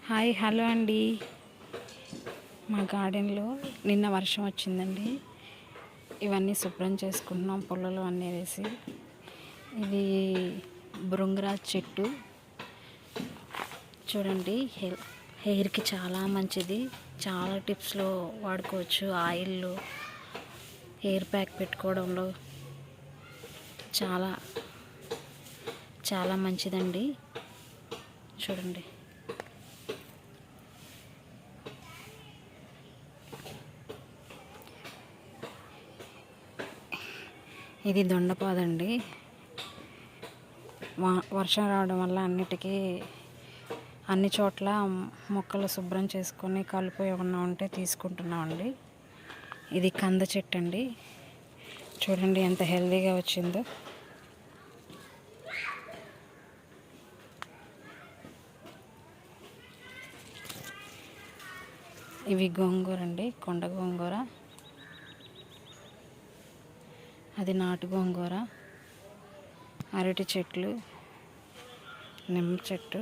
Hi hello అండి. మా గార్డెన్లో నిన్న వర్షం వచ్చిందండి. ఇవన్నీ శుభ్రం చేసుకుంటున్నాం పొలాలు అన్నీ వేసి. ఇది భృంగరాజ్ చెట్టు చూడండి. హెయిర్కి చాలా మంచిది. చాలా టిప్స్లో వాడుకోవచ్చు. ఆయిల్లో హెయిర్ ప్యాక్ పెట్టుకోవడంలో చాలా చాలా మంచిదండి. చూడండి, ఇది దొండపాదండి. వర్షం రావడం వల్ల అన్ని చోట్ల మొక్కలు శుభ్రం చేసుకొని కలుపు ఏమన్నా ఉంటే తీసుకుంటున్నామండి. ఇది కంద చెట్టు అండి. చూడండి ఎంత హెల్దీగా వచ్చిందో. ఇవి గోంగూర అండి, కొండ గోంగూర. అది నాటు గోంగూర. అరటి చెట్లు, నిమ్మ చెట్టు,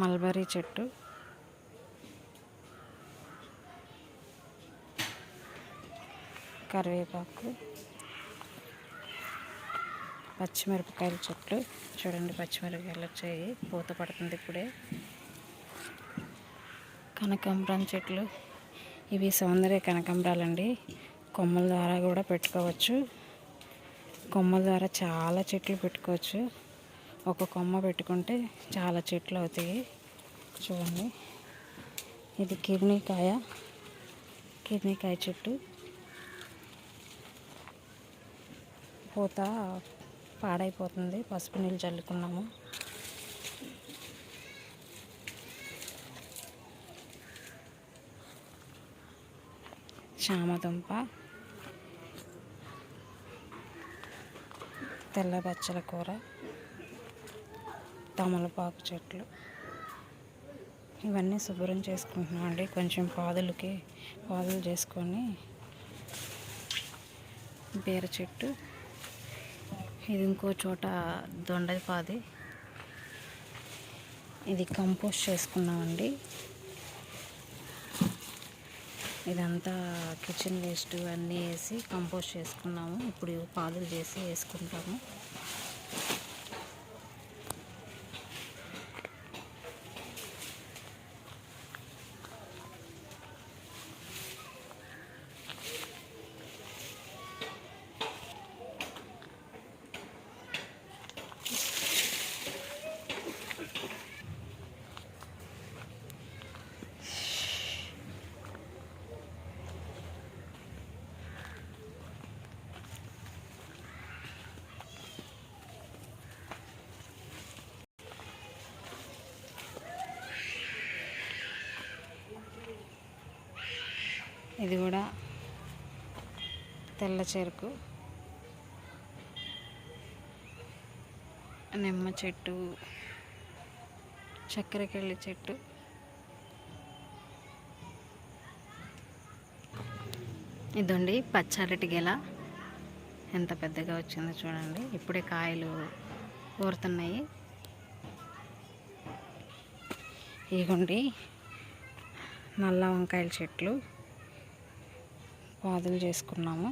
మల్బరీ చెట్టు, కరివేపాకు, పచ్చిమిరపకాయల చెట్లు. చూడండి, పచ్చిమిరపకాయలు వచ్చాయి, పూత పడుతుంది ఇప్పుడే. కనకాంబరం చెట్లు. ఇవి సౌందర్య కనకాంబరాలండి. కొమ్మల ద్వారా కూడా పెట్టుకోవచ్చు. కొమ్మల ద్వారా చాలా చెట్లు పెట్టుకోవచ్చు. ఒక కొమ్మ పెట్టుకుంటే చాలా చెట్లు అవుతాయి. చూడండి, ఇది కిర్నీకాయ చెట్టు. పూత పాడైపోతుంది, పసుపు నీళ్ళు చల్లుకున్నాము. చామదుంప, తెల్ల బచ్చల కూర, తమలపాకు చెట్లు. ఇవన్నీ శుభ్రం చేసుకుంటున్నాం అండి. కొంచెం పాదులు చేసుకొని. బీర చెట్టు. ఇది ఇంకో చోట దొండపాది. ఇది కంపోస్ట్ చేసుకున్నామండి. ఇదంతా కిచెన్ వేస్ట్ అన్నీ వేసి కంపోస్ట్ చేసుకున్నాము. ఇప్పుడు పాదులు చేసి వేసుకుంటాము. ఇది కూడా తెల్ల చెరుకు. నిమ్మ చెట్టు, చక్కెరకేళి చెట్టు. ఇదండి పచ్చరటి గెల. ఎంత పెద్దగా వచ్చిందో చూడండి. ఇప్పుడే కాయలు ఊరుతున్నాయి. ఇగోండి నల్ల వంకాయల చెట్లు. పాదులు చేసుకున్నాము.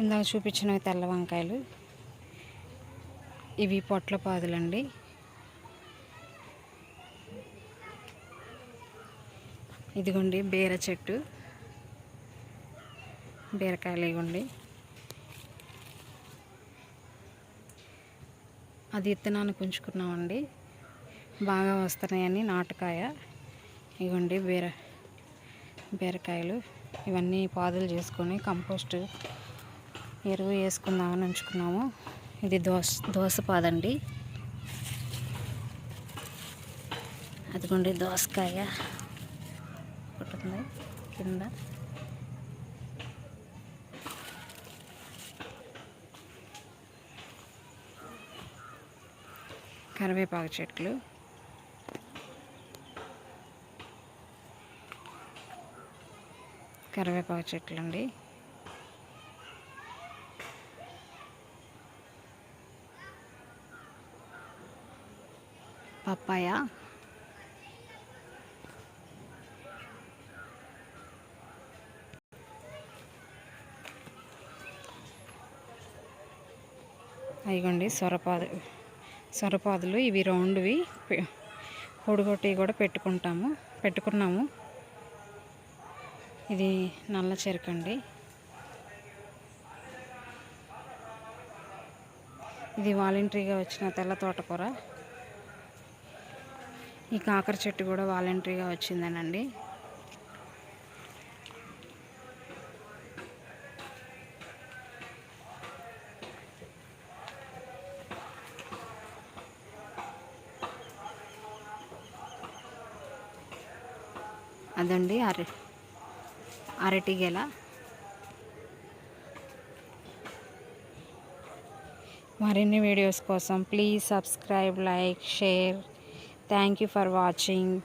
ఇందాక చూపించినవి తెల్ల వంకాయలు. ఇవి పొట్ల పాదులండి. ఇదిగోండి బీర చెట్టు, బీరకాయలు. ఇవ్వండి, అది విత్తనానికి ఉంచుకున్నామండి. బాగా వస్తున్నాయని నాటుకాయ. ఇవ్వండి బీరకాయలు. ఇవన్నీ పాదులు చేసుకొని కంపోస్ట్ ఎరువు వేసుకుందామని ఉంచుకున్నాము. ఇది దోసపాదండి. అదిగోండి దోసకాయ పుట్టుతుంది కింద. కరివేపాకు చెట్లు. కరివేపాకు చెట్లు అండి. పప్పాయ, అయిగోండి సొరపాదులు ఇవి రౌండ్వి పొడిగొట్టి కూడా పెట్టుకున్నాము. ఇది నల్ల చెరుకండి. ఇది వాలంటరీగా వచ్చిన తెల్ల తోటకూర. ఈ కాకర చెట్టు కూడా వాలంటరీగా వచ్చిందేనండి. అదండి అరటి గెల. మరిన్ని వీడియోస్ కోసం please subscribe, like, share. Thank you for watching.